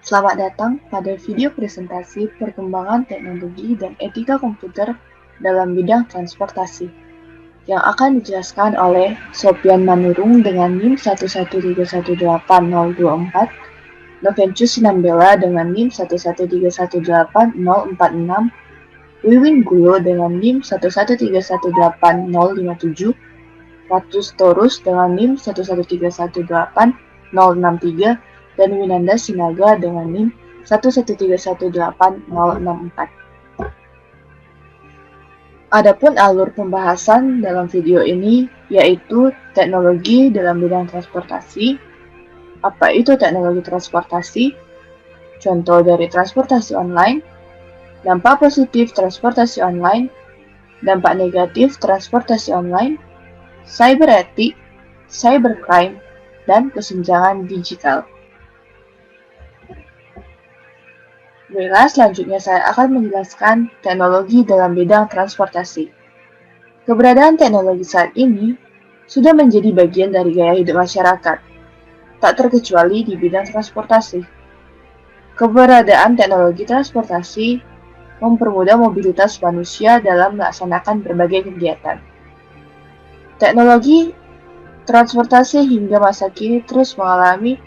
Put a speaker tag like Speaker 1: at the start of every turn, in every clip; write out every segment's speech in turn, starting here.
Speaker 1: Selamat datang pada video presentasi perkembangan teknologi dan etika komputer dalam bidang transportasi yang akan dijelaskan oleh Sopyan Manurung dengan NIM 113181024, Novencius Sinambela dengan NIM 113181046, Wiwin Gulo dengan NIM 113181057, Ratus Torus dengan NIM 113181063, dan Winanda Sinaga dengan NIM 113181064. Adapun alur pembahasan dalam video ini yaitu teknologi dalam bidang transportasi. Apa itu teknologi transportasi? Contoh dari transportasi online, dampak positif transportasi online, dampak negatif transportasi online, cyber ethic, cybercrime, dan kesenjangan digital. Baiklah, selanjutnya saya akan menjelaskan teknologi dalam bidang transportasi. Keberadaan teknologi saat ini sudah menjadi bagian dari gaya hidup masyarakat, tak terkecuali di bidang transportasi. Keberadaan teknologi transportasi mempermudah mobilitas manusia dalam melaksanakan berbagai kegiatan. Teknologi transportasi hingga masa kini terus mengalami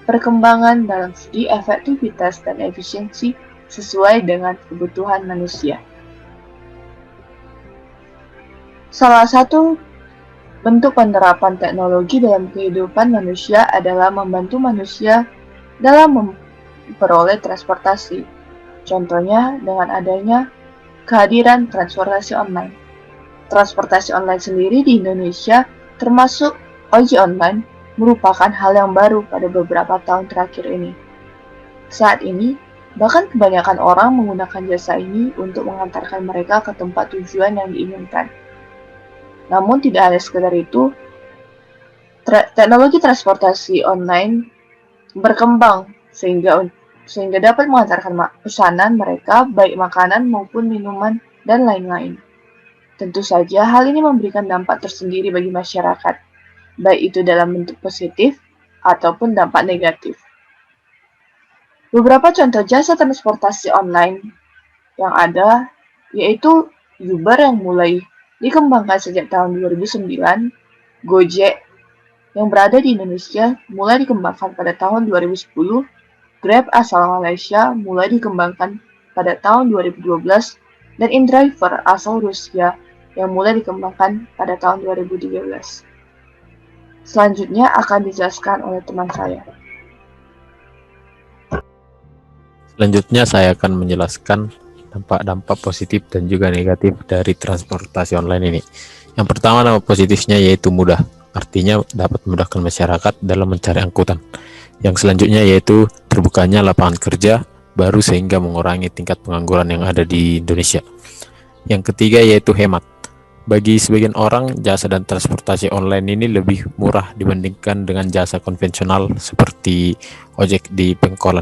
Speaker 1: perkembangan dalam segi efektivitas dan efisiensi sesuai dengan kebutuhan manusia. Salah satu bentuk penerapan teknologi dalam kehidupan manusia adalah membantu manusia dalam memperoleh transportasi. Contohnya dengan adanya kehadiran transportasi online. Transportasi online sendiri di Indonesia, termasuk ojek online, merupakan hal yang baru pada beberapa tahun terakhir ini. Saat ini, bahkan kebanyakan orang menggunakan jasa ini untuk mengantarkan mereka ke tempat tujuan yang diinginkan. Namun tidak hanya sekedar itu, teknologi transportasi online berkembang sehingga dapat mengantarkan pesanan mereka baik makanan maupun minuman dan lain-lain. Tentu saja hal ini memberikan dampak tersendiri bagi masyarakat, baik itu dalam bentuk positif ataupun dampak negatif. Beberapa contoh jasa transportasi online yang ada yaitu Uber yang mulai dikembangkan sejak tahun 2009, Gojek yang berada di Indonesia mulai dikembangkan pada tahun 2010, Grab asal Malaysia mulai dikembangkan pada tahun 2012, dan InDriver asal Rusia yang mulai dikembangkan pada tahun 2013. Selanjutnya akan dijelaskan oleh teman saya.
Speaker 2: Selanjutnya saya akan menjelaskan dampak-dampak positif dan juga negatif dari transportasi online ini. Yang pertama, dampak positifnya yaitu mudah, artinya dapat memudahkan masyarakat dalam mencari angkutan. Yang selanjutnya yaitu terbukanya lapangan kerja baru sehingga mengurangi tingkat pengangguran yang ada di Indonesia. Yang ketiga yaitu hemat. Bagi sebagian orang, jasa dan transportasi online ini lebih murah dibandingkan dengan jasa konvensional seperti ojek di pengkolan.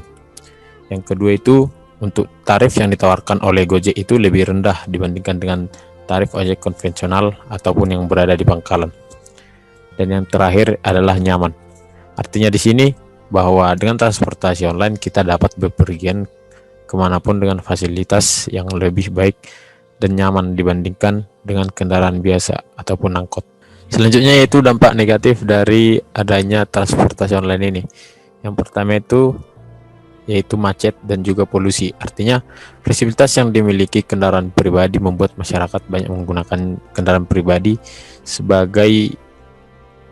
Speaker 2: Yang kedua itu, untuk tarif yang ditawarkan oleh Gojek itu lebih rendah dibandingkan dengan tarif ojek konvensional ataupun yang berada di pangkalan. Dan yang terakhir adalah nyaman. Artinya di sini bahwa dengan transportasi online kita dapat bepergian kemanapun dengan fasilitas yang lebih baik dan nyaman dibandingkan dengan kendaraan biasa ataupun angkot. Selanjutnya yaitu dampak negatif dari adanya transportasi online ini. Yang pertama itu yaitu macet dan juga polusi. Artinya fleksibilitas yang dimiliki kendaraan pribadi membuat masyarakat banyak menggunakan kendaraan pribadi sebagai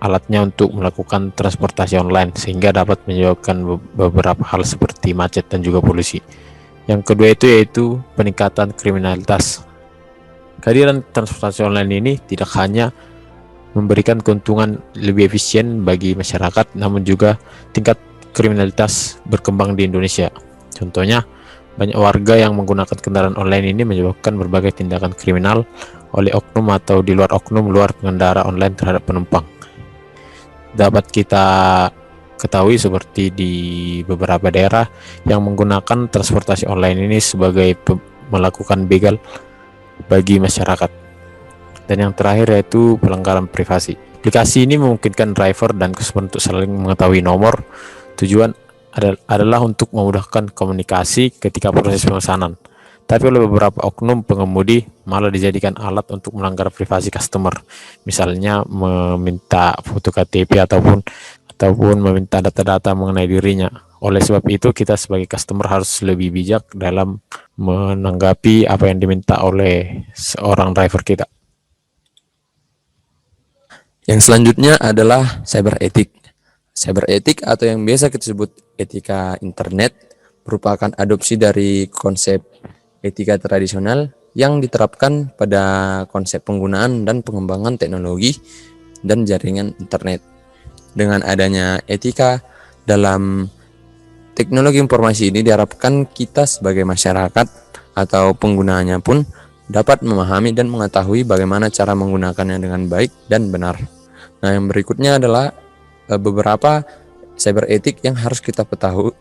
Speaker 2: alatnya untuk melakukan transportasi online sehingga dapat menyebabkan beberapa hal seperti macet dan juga polusi. Yang kedua itu yaitu peningkatan kriminalitas. Kehadiran transportasi online ini tidak hanya memberikan keuntungan lebih efisien bagi masyarakat, namun juga tingkat kriminalitas berkembang di Indonesia. Contohnya, banyak warga yang menggunakan kendaraan online ini menyebabkan berbagai tindakan kriminal oleh oknum atau di luar oknum luar pengendara online terhadap penumpang. Dapat kita ketahui seperti di beberapa daerah yang menggunakan transportasi online ini sebagai melakukan begal bagi masyarakat. Dan yang terakhir yaitu pelanggaran privasi. Aplikasi ini memungkinkan driver dan customer untuk saling mengetahui nomor, tujuan, adalah untuk memudahkan komunikasi ketika proses pemesanan. Tapi oleh beberapa oknum pengemudi malah dijadikan alat untuk melanggar privasi customer. Misalnya meminta foto KTP ataupun meminta data-data mengenai dirinya. Oleh sebab itu kita sebagai customer harus lebih bijak dalam menanggapi apa yang diminta oleh seorang driver kita.
Speaker 3: Yang selanjutnya adalah cyber ethic. Cyber ethic atau yang biasa kita sebut etika internet merupakan adopsi dari konsep etika tradisional yang diterapkan pada konsep penggunaan dan pengembangan teknologi dan jaringan internet. Dengan adanya etika dalam teknologi informasi ini diharapkan kita sebagai masyarakat atau penggunanya pun dapat memahami dan mengetahui bagaimana cara menggunakannya dengan baik dan benar. Nah, yang berikutnya adalah beberapa cyber ethic yang harus kita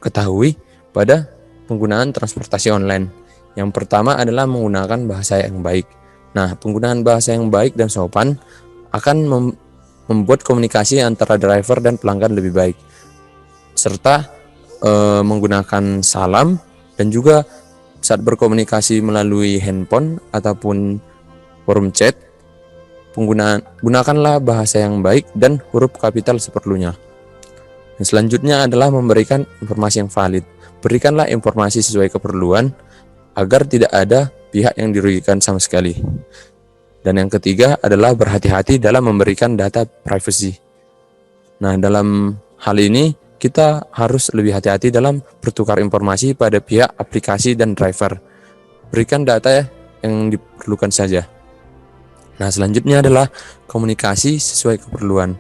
Speaker 3: ketahui pada penggunaan transportasi online. Yang pertama adalah menggunakan bahasa yang baik. Nah, penggunaan bahasa yang baik dan sopan akan membuat komunikasi antara driver dan pelanggan lebih baik. Serta menggunakan salam dan juga saat berkomunikasi melalui handphone ataupun forum chat, gunakanlah bahasa yang baik dan huruf kapital seperlunya. Dan selanjutnya adalah memberikan informasi yang valid. Berikanlah informasi sesuai keperluan agar tidak ada pihak yang dirugikan sama sekali. Dan yang ketiga adalah berhati-hati dalam memberikan data privacy. Nah, dalam hal ini kita harus lebih hati-hati dalam bertukar informasi pada pihak aplikasi dan driver. Berikan data yang diperlukan saja. Nah, selanjutnya adalah komunikasi sesuai keperluan.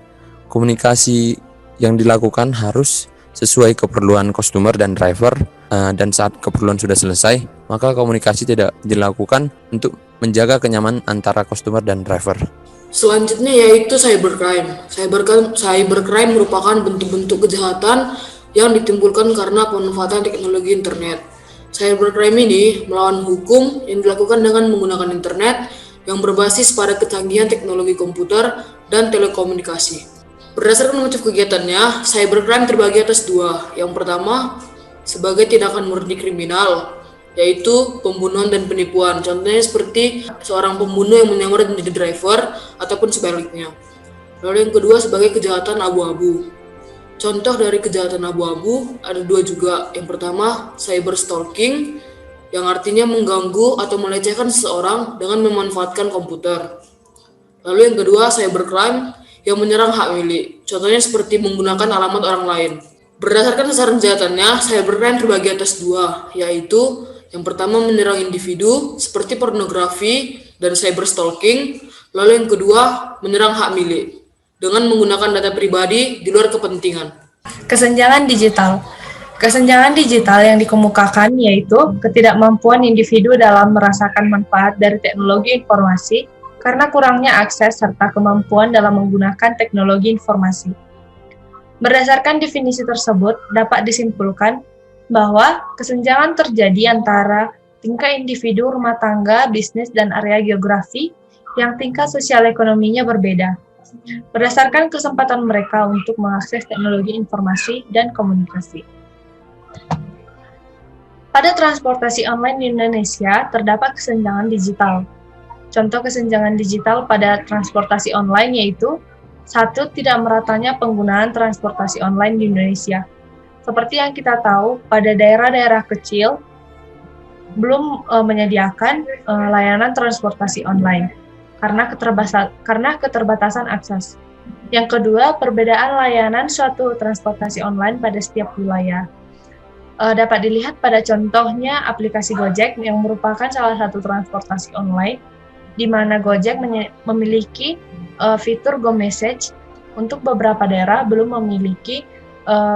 Speaker 3: Komunikasi yang dilakukan harus sesuai keperluan customer dan driver, dan saat keperluan sudah selesai, maka komunikasi tidak dilakukan untuk menjaga kenyamanan antara customer dan driver.
Speaker 4: Selanjutnya yaitu cybercrime. Cybercrime merupakan bentuk-bentuk kejahatan yang ditimbulkan karena pemanfaatan teknologi internet. Cybercrime ini melawan hukum yang dilakukan dengan menggunakan internet yang berbasis pada kecanggihan teknologi komputer dan telekomunikasi. Berdasarkan motif kegiatannya, cybercrime terbagi atas dua. Yang pertama, sebagai tindakan murni kriminal, yaitu pembunuhan dan penipuan. Contohnya seperti seorang pembunuh yang menyamar menjadi driver ataupun sebaliknya. Lalu yang kedua sebagai kejahatan abu-abu. Contoh dari kejahatan abu-abu ada dua juga. Yang pertama, cyber stalking, yang artinya mengganggu atau melecehkan seseorang dengan memanfaatkan komputer. Lalu yang kedua, cybercrime, yang menyerang hak milik. Contohnya seperti menggunakan alamat orang lain. Berdasarkan sasaran kejahatannya, cybercrime terbagi atas dua, yaitu yang pertama menyerang individu seperti pornografi dan cyberstalking, lalu yang kedua menyerang hak milik dengan menggunakan data pribadi di luar kepentingan.
Speaker 5: Kesenjangan digital. Kesenjangan digital yang dikemukakan yaitu ketidakmampuan individu dalam merasakan manfaat dari teknologi informasi karena kurangnya akses serta kemampuan dalam menggunakan teknologi informasi. Berdasarkan definisi tersebut, dapat disimpulkan bahwa kesenjangan terjadi antara tingkat individu, rumah tangga, bisnis, dan area geografi yang tingkat sosial ekonominya berbeda, berdasarkan kesempatan mereka untuk mengakses teknologi informasi dan komunikasi. Pada transportasi online di Indonesia, terdapat kesenjangan digital. Contoh kesenjangan digital pada transportasi online yaitu 1. Tidak meratanya penggunaan transportasi online di Indonesia. Seperti yang kita tahu, pada daerah-daerah kecil belum menyediakan layanan transportasi online karena keterbatasan akses. Yang kedua, perbedaan layanan suatu transportasi online pada setiap wilayah. Dapat dilihat pada contohnya aplikasi Gojek yang merupakan salah satu transportasi online di mana Gojek memiliki fitur Go Message. Untuk beberapa daerah belum memiliki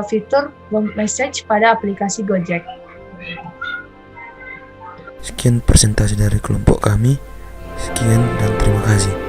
Speaker 5: fitur Go Message pada aplikasi Gojek.
Speaker 6: Sekian presentasi dari kelompok kami. Sekian dan terima kasih.